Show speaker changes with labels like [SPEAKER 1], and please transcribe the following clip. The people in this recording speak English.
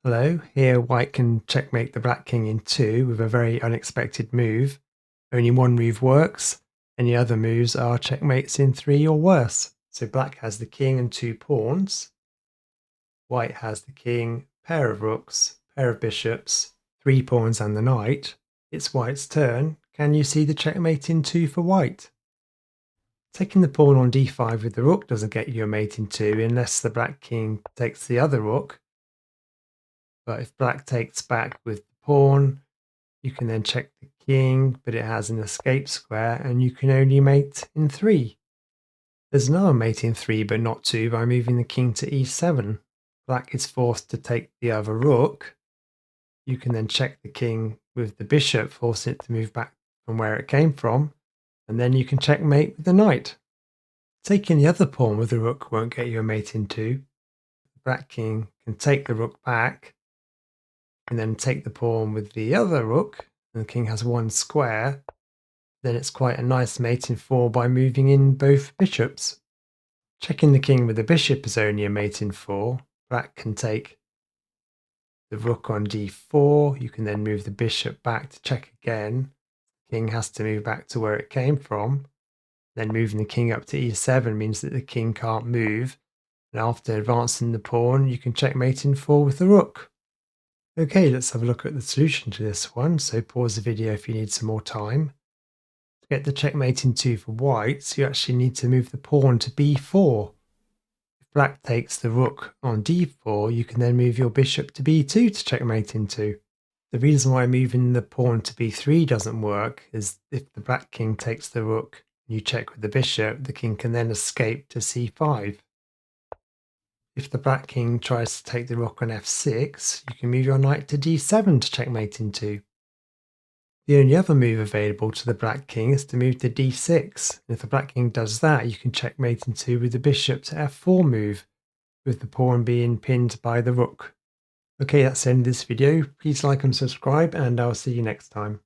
[SPEAKER 1] Hello, here white can checkmate the black king in 2 with a very unexpected move. Only one move works, any other moves are checkmates in 3 or worse. So black has the king and 2 pawns, white has the king, pair of rooks, pair of bishops, 3 pawns and the knight. It's white's turn. Can you see the checkmate in 2 for white? Taking the pawn on d5 with the rook doesn't get you a mate in 2 unless the black king takes the other rook. But if black takes back with the pawn, you can then check the king, but it has an escape square, and you can only mate in 3. There's another mate in 3, but not 2, by moving the king to e7. Black is forced to take the other rook. You can then check the king with the bishop, forcing it to move back from where it came from, and then you can checkmate with the knight. Taking the other pawn with the rook won't get you a mate in 2. The black king can take the rook back, and then take the pawn with the other rook, and the king has 1 square, then it's quite a nice mate in 4 by moving in both bishops. Checking the king with the bishop is only a mate in 4. Black can take the rook on d4, you can then move the bishop back to check again. The king has to move back to where it came from. Then moving the king up to e7 means that the king can't move, and after advancing the pawn you can checkmate in 4 with the rook. Okay, let's have a look at the solution to this one. So pause the video if you need some more time. To get the checkmate in 2 for white, you actually need to move the pawn to b4. If black takes the rook on d4, you can then move your bishop to b2 to checkmate in 2. The reason why moving the pawn to b3 doesn't work is if the black king takes the rook and you check with the bishop, the king can then escape to c5. If the black king tries to take the rook on f6, you can move your knight to d7 to checkmate in 2. The only other move available to the black king is to move to d6, and if the black king does that, you can checkmate in 2 with the bishop to f4 move, with the pawn being pinned by the rook. Okay, that's the end of this video. Please like and subscribe, and I'll see you next time.